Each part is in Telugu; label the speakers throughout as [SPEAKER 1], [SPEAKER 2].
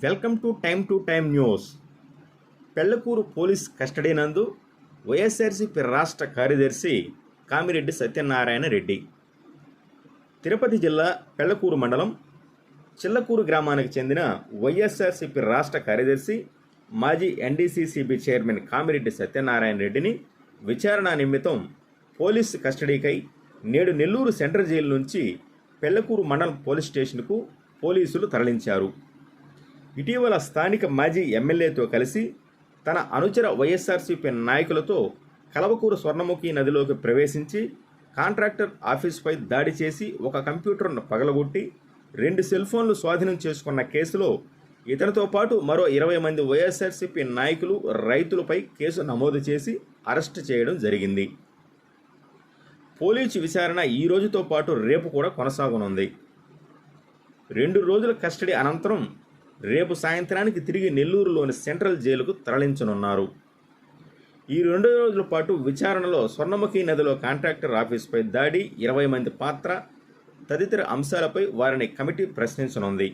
[SPEAKER 1] Welcome to time news. Pellakuru police custody నందు వైఎస్ఆర్సీపీ రాష్ట్ర కార్యదర్శి కామిరెడ్డి సత్యనారాయణ రెడ్డి. తిరుపతి జిల్లా పెళ్లకూరు మండలం చిల్లకూరు గ్రామానికి చెందిన వైఎస్ఆర్సీపీ రాష్ట్ర కార్యదర్శి మాజీ ఎన్డీసీసీబీ చైర్మన్ కామిరెడ్డి సత్యనారాయణ రెడ్డిని విచారణ నిమిత్తం పోలీసు కస్టడీకై నేడు నెల్లూరు సెంట్రల్ జైలు నుంచి పెళ్లకూరు మండలం పోలీస్ స్టేషన్కు పోలీసులు తరలించారు. ఇటీవల స్థానిక మాజీ ఎమ్మెల్యేతో కలిసి తన అనుచర వైఎస్ఆర్సీపీ నాయకులతో కలవకూరు స్వర్ణముఖి నదిలోకి ప్రవేశించి కాంట్రాక్టర్ ఆఫీసుపై దాడి చేసి ఒక కంప్యూటర్ను పగలగొట్టి 2 సెల్ ఫోన్లు స్వాధీనం చేసుకున్న కేసులో ఇతనితో పాటు మరో 20 మంది వైఎస్ఆర్సీపీ నాయకులు, రైతులపై కేసు నమోదు చేసి అరెస్టు చేయడం జరిగింది. పోలీసు విచారణ ఈ రోజుతో పాటు రేపు కూడా కొనసాగనుంది. 2 రోజుల కస్టడీ అనంతరం రేపు సాయంత్రానికి తిరిగి నెల్లూరులోని సెంట్రల్ జైలుకు తరలించనున్నారు. ఈ 2 రోజుల పాటు విచారణలో స్వర్ణముఖి నదిలో కాంట్రాక్టర్ ఆఫీసుపై దాడి, 20 మంది పాత్ర తదితర అంశాలపై వారిని కమిటీ ప్రశ్నించనుంది.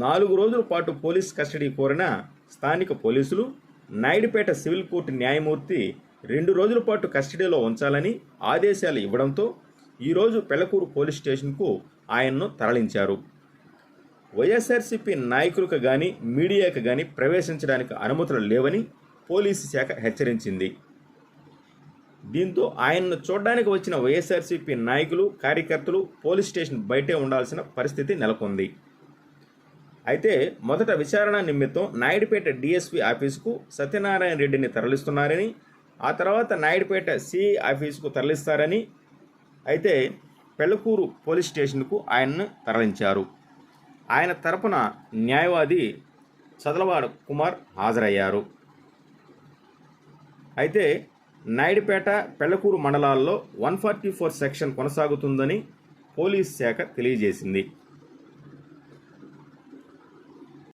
[SPEAKER 1] 4 రోజుల పాటు పోలీస్ కస్టడీ కోరిన స్థానిక పోలీసులు నాయుడుపేట సివిల్ కోర్టు న్యాయమూర్తి 2 రోజుల పాటు కస్టడీలో ఉంచాలని ఆదేశాలు ఇవ్వడంతో ఈరోజు పెళ్లకూరు పోలీస్ స్టేషన్కు ఆయన్ను తరలించారు. వైఎస్ఆర్సీపీ నాయకులకు కానీ మీడియాకు కానీ ప్రవేశించడానికి అనుమతులు లేవని పోలీసు శాఖ హెచ్చరించింది. దీంతో ఆయన్ను చూడడానికి వచ్చిన వైఎస్ఆర్సీపీ నాయకులు, కార్యకర్తలు పోలీస్ స్టేషన్ బయటే ఉండాల్సిన పరిస్థితి నెలకొంది. అయితే మొదట విచారణ నిమిత్తం నాయుడుపేట డీఎస్పీ ఆఫీసుకు సత్యనారాయణ రెడ్డిని తరలిస్తున్నారని, ఆ తర్వాత నాయుడుపేట సిఐ ఆఫీసుకు తరలిస్తారని, అయితే పెళ్లకూరు పోలీస్ స్టేషన్కు ఆయన్ను తరలించారు. ఆయన తరపున న్యాయవాది చదలవాడ కుమార్ హాజరయ్యారు. అయితే నాయుడుపేట, పెళ్లకూరు మండలాల్లో 144 సెక్షన్ కొనసాగుతుందని పోలీస్ శాఖ తెలియజేసింది.